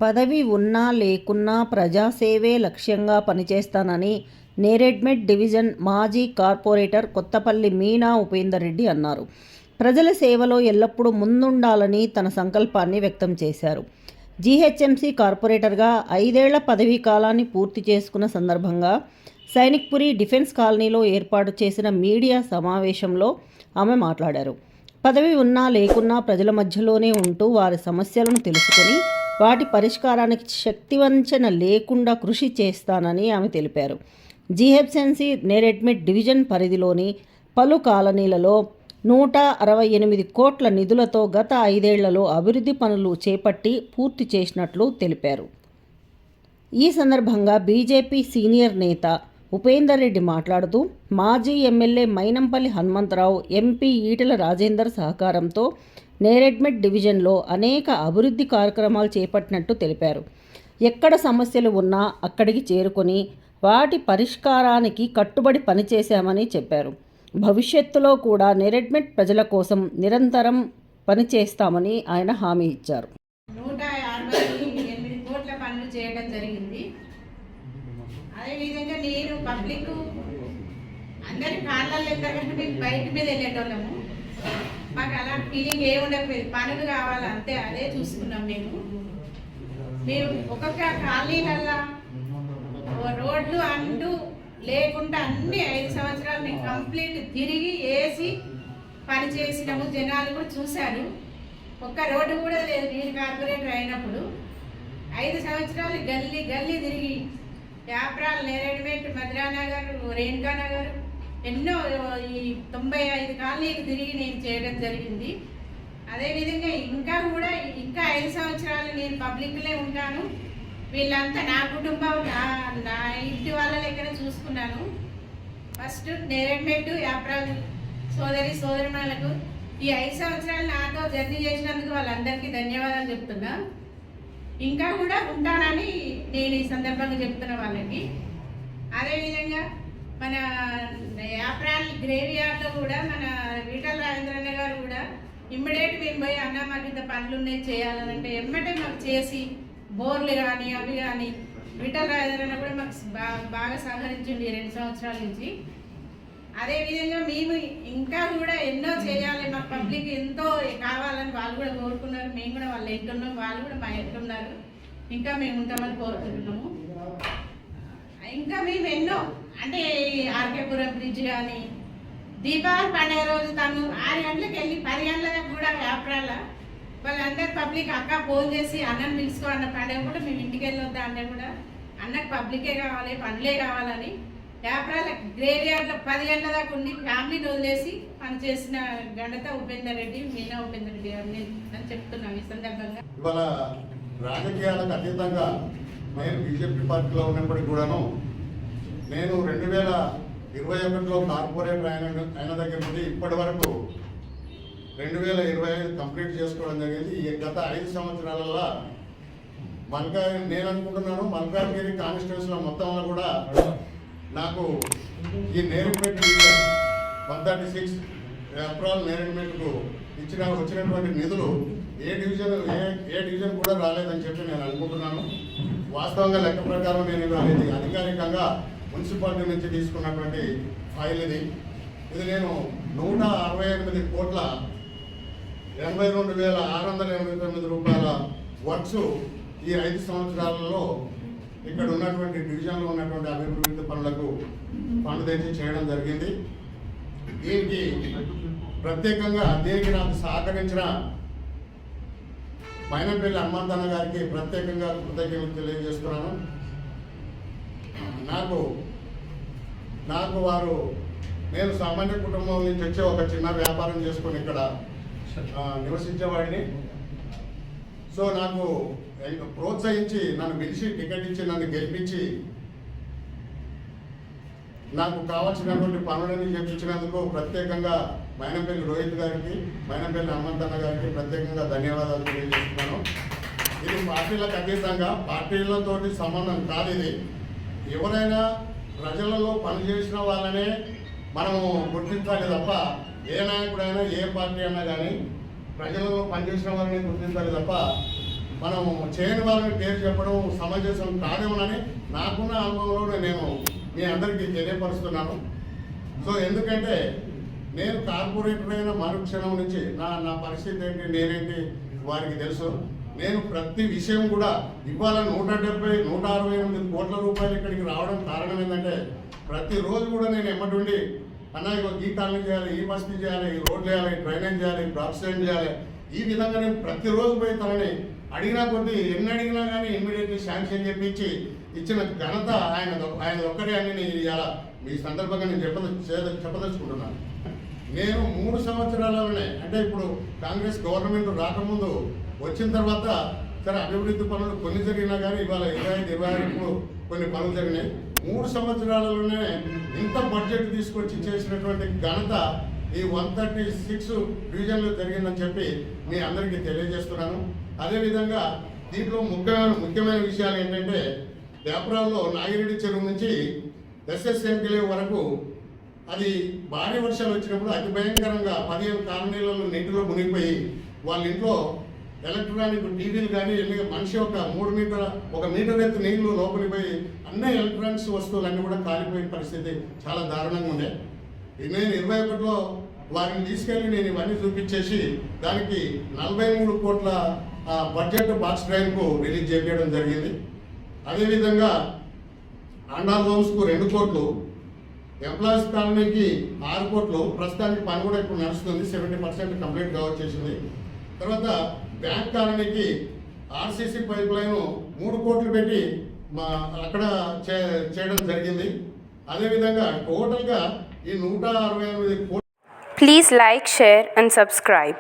పదవి ఉన్నా లేకున్నా ప్రజాసేవే లక్ష్యంగా పనిచేస్తానని నేరెడ్మెట్ డివిజన్ మాజీ కార్పొరేటర్ కొత్తపల్లి మీనా ఉపేందర్ రెడ్డి అన్నారు. ప్రజల సేవలో ఎల్లప్పుడూ ముందుండాలని తన సంకల్పాన్ని వ్యక్తం చేశారు. జీహెచ్ఎంసీ కార్పొరేటర్గా 5 ఏళ్ల పదవీ కాలాన్ని పూర్తి చేసుకున్న సందర్భంగా సైనిక్పురి డిఫెన్స్ కాలనీలో ఏర్పాటు చేసిన మీడియా సమావేశంలో ఆమె మాట్లాడారు. పదవి ఉన్నా లేకున్నా ప్రజల మధ్యలోనే ఉంటూ వారి సమస్యలను తెలుసుకొని వాటి పరిష్కారానికి శక్తివంచన లేకుండా కృషి చేస్తానని ఆమె తెలిపారు. జీహెచ్ఎంసీ నేరెడ్మెట్ డివిజన్ పరిధిలోని పలు కాలనీలలో 168 కోట్ల నిధులతో గత 5 ఏళ్లలో అభివృద్ధి పనులు చేపట్టి పూర్తి చేసినట్లు తెలిపారు. ఈ సందర్భంగా బీజేపీ సీనియర్ నేత ఉపేందర్ రెడ్డి మాట్లాడుతూ మాజీ ఎమ్మెల్యే మైనంపల్లి హనుమంతరావు, ఎంపీ ఈటెల రాజేందర్ సహకారంతో నేరెడ్మెట్ డివిజన్లో అనేక అభివృద్ధి కార్యక్రమాలు చేపట్టినట్టు తెలిపారు. ఎక్కడ సమస్యలు ఉన్నా అక్కడికి చేరుకొని వాటి పరిష్కారానికి కట్టుబడి పనిచేశామని చెప్పారు. భవిష్యత్తులో కూడా నేరెడ్మెట్ ప్రజల కోసం నిరంతరం పనిచేస్తామని ఆయన హామీ ఇచ్చారు. 168 కోట్ల పనులు చేయడం జరిగింది. అదేవిధంగా నేను పబ్లిక్ అందరి కాళ్ళల్లో ఎక్కడికంటే మేము బైక్ మీద వెళ్ళేటోళ్ళము. మాకు అలా ఫీలింగ్ ఏముండకపోయేది, పనులు కావాలి అంతే, అదే చూసుకున్నాం. మేము ఒక్కొక్క కాలనీలల్లో రోడ్లు అంటూ లేకుండా అన్ని 5 సంవత్సరాలు మేము కంప్లీట్ తిరిగి వేసి పని చేసినాము. జనాలు కూడా చూశారు. ఒక్క రోడ్డు కూడా లేదు. నేను కార్పొరేటర్ అయినప్పుడు 5 సంవత్సరాలు గల్లీ గల్లీ తిరిగి యాప్రాల్, నేరెడ్మెట్, మధురానగర్, రేణుకానగర్ ఎన్నో ఈ 95 కాలనీలు తిరిగి నేను చేయడం జరిగింది. అదేవిధంగా ఇంకా 5 సంవత్సరాలు నేను పబ్లిక్లే ఉంటాను. వీళ్ళంతా నా కుటుంబం, నా ఇంటి వాళ్ళ లెక్కన చూసుకున్నాను. ఫస్ట్ నేరెడ్మెట్, యాప్రాల్ సోదరిమణులకు ఈ 5 సంవత్సరాలు నాతో జర్నీ చేసినందుకు వాళ్ళందరికీ ధన్యవాదాలు చెప్తున్నా. ఇంకా కూడా ఉంటానని నేను ఈ సందర్భంగా చెప్తున్న వాళ్ళకి. అదేవిధంగా మన యాప్రాల్ గ్రేవ్ యార్డ్లో కూడా మన ఈటెల రాజేంద్రన్న గారు కూడా ఇమ్మీడియట్ మేము పోయి అన్న మాకు ఇంత పనులు ఉన్నాయి చేయాలని అంటే ఎమ్మటే మాకు చేసి బోర్లు కానీ అవి కానీ ఈటెల రాజేంద్రన్న కూడా మాకు బాగా సహకరించింది 2 సంవత్సరాల నుంచి. అదేవిధంగా మేము ఇంకా కూడా ఎన్నో చేయాలి, మా పబ్లిక్ ఎంతో కావాలని వాళ్ళు కూడా కోరుకున్నారు. మేము కూడా వాళ్ళు ఎంటున్నాం, వాళ్ళు కూడా మా ఎంటున్నారు. ఇంకా మేము ఉంటామని కోరుకుంటున్నాము. ఇంకా మేము ఎన్నో అంటే ఆర్కేపురం బ్రిడ్జ్ కానీ దీపావళి పండుగ రోజు తను 6 గంటలకు వెళ్ళి 10 గంటలకు కూడా వ్యాపారాల వాళ్ళందరూ పబ్లిక్ అక్క ఫోన్ చేసి అన్నం పిలుచుకో అన్న పండుగ కూడా మేము ఇంటికి వెళ్ళొద్దా అంటే కూడా అన్నకు పబ్లికే కావాలి, పనులే కావాలని వ్యాపారాల గ్రేవ్ యార్డ్లో 10 గంటల దాకా ఉండి ఫ్యామిలీని వదిలేసి పనిచేసిన ఘనత ఉపేందర్ రెడ్డి, మీనా ఉపేందర్ రెడ్డి అని చెప్తున్నాం. ఈ సందర్భంగా ఇవాళ రాజకీయాలకు అతీతంగా నేను బీజేపీ పార్టీలో ఉన్నప్పటికీ కూడాను నేను 2021లో కార్పొరేటర్ అయిన దగ్గర నుండి ఇప్పటి వరకు 2025 కంప్లీట్ చేసుకోవడం జరిగింది. ఈ గత 5 సంవత్సరాలలో నేను అనుకుంటున్నాను మల్కాజ్గిరి కాన్స్టిట్యూన్సీలో మొత్తంలో కూడా నాకు ఈ నేరెడ్మెట్ 136 ఏప్రిల్ నేరెడ్మెట్కు వచ్చినటువంటి నిధులు ఏ డివిజన్ కూడా రాలేదని చెప్పి నేను అనుకుంటున్నాను. వాస్తవంగా లెక్క ప్రకారం నేను అనేది అధికారికంగా మున్సిపాలిటీ నుంచి తీసుకున్నటువంటి ఫైల్ ఇది నేను 168 కోట్ల 82,689 రూపాయల వర్క్స్ ఈ 5 సంవత్సరాలలో ఇక్కడ ఉన్నటువంటి డివిజన్లో ఉన్నటువంటి అభివృద్ధి పనులకు ఫండ్ తెచ్చి చేయడం జరిగింది. దీనికి ప్రత్యేకంగా నాకు సహకరించిన మైనంపల్లి హనుమంతన్న గారికి ప్రత్యేకంగా కృతజ్ఞతలు తెలియజేస్తున్నాను. నాకు వారు నేను సామాన్య కుటుంబం నుంచి వచ్చి ఒక చిన్న వ్యాపారం చేసుకొని ఇక్కడ నివసించేవాడిని. సో నాకు ప్రోత్సహించి నన్ను పిలిచి టికెట్ ఇచ్చి నన్ను గెలిపించి నాకు కావాల్సినటువంటి పనులని చేయించినందుకు ప్రత్యేకంగా మైనంపల్లి రోహిత్ గారికి, మైనంపల్లి హనుమంతన్న గారికి ప్రత్యేకంగా ధన్యవాదాలు తెలియజేస్తున్నాను. ఇది పార్టీలకు అతీతంగా పార్టీలతోటి సంబంధం కాదు. ఇది ఎవరైనా ప్రజలలో పనిచేసిన వాళ్ళనే మనము గుర్తించాలి తప్ప ఏ నాయకుడైనా ఏ పార్టీ అయినా కానీ ప్రజలలో పనిచేసిన వాళ్ళని గుర్తించాలి తప్ప మనం చేయని వాళ్ళని పేరు చెప్పడం సమంజసం కాదేమోనని నాకున్న అనుభవంలో నేను మీ అందరికీ తెలియపరుస్తున్నాను. సో ఎందుకంటే నేను కార్పొరేటర్ అయిన మరుక్షణం నుంచి నా పరిస్థితి ఏంటి నేనేంటి వారికి తెలుసు. నేను ప్రతి విషయం కూడా ఇవాళ 168 కోట్ల రూపాయలు ఇక్కడికి రావడం కారణం ఏంటంటే ప్రతిరోజు కూడా నేను ఎమ్మటుండి అన్న ఈ కాలనీ చేయాలి, ఈ బస్తీ చేయాలి, ఈ రోడ్లు వేయాలి, డ్రైనేజ్ చేయాలి, బ్లాక్ స్టాండ్ చేయాలి, ఈ విధంగా నేను ప్రతిరోజు పోయి తనని అడిగినా కొద్దీ ఎన్ని అడిగినా కానీ ఇమ్మీడియట్లీ శాంక్షన్ చేపించి ఇచ్చిన ఘనత ఆయన ఒక్కడే అని నేను ఇవాళ మీ సందర్భంగా నేను చెప్పదలుచుకుంటున్నాను. నేను 3 సంవత్సరాలలోనే అంటే ఇప్పుడు కాంగ్రెస్ గవర్నమెంట్ రాకముందు వచ్చిన తర్వాత సరే అభివృద్ధి పనులు కొన్ని జరిగినా కానీ ఇవాళ 25 కొన్ని పనులు జరిగినాయి. 3 సంవత్సరాలలోనే ఇంత బడ్జెట్ తీసుకొచ్చి చేసినటువంటి ఘనత ఈ 136 డివిజన్లో జరిగిందని చెప్పి మీ అందరికీ తెలియజేస్తున్నాను. అదేవిధంగా దీంట్లో ముఖ్యమైన విషయాలు ఏంటంటే దేపరాల్లో నాగిరెడ్డి చెరువు నుంచి ఎస్ఎస్ఎన్కిలే వరకు అది భారీ వర్షాలు వచ్చినప్పుడు అతి భయంకరంగా 15 కాలనీలలో నీటిలో మునిగిపోయి వాళ్ళ ఇంట్లో ఎలక్ట్రానిక్ టీవీలు కానీ మనిషి ఒక మీటర్ ఎత్తు నీళ్లు లోపలికి పోయి అన్ని ఎలక్ట్రానిక్స్ వస్తువులన్నీ కూడా కాలిపోయిన పరిస్థితి చాలా దారుణంగా ఉండే. నేను 21లో వారిని తీసుకెళ్ళి నేను ఇవన్నీ చూపించేసి దానికి 43 కోట్ల బడ్జెట్ బాక్స్ డ్రైవ్కు రిలీజ్ చేయడం జరిగింది. అదేవిధంగా అండాల్ హోమ్స్కు 2 కోట్లు, ఎంప్లాయీస్ కాలనీకి 6 కోట్లు. ప్రస్తుతానికి పని కూడా ఇప్పుడు నడుస్తుంది, 70% కంప్లీట్ కావచ్చేసింది. తర్వాత బ్యాంక్ కాలనీకి ఆర్సీసీ పైప్ లైన్ 3 కోట్లు పెట్టి అక్కడ చేయడం జరిగింది. అదేవిధంగా టోటల్గా ఈ 168 కోట్లు. Please like, share and subscribe.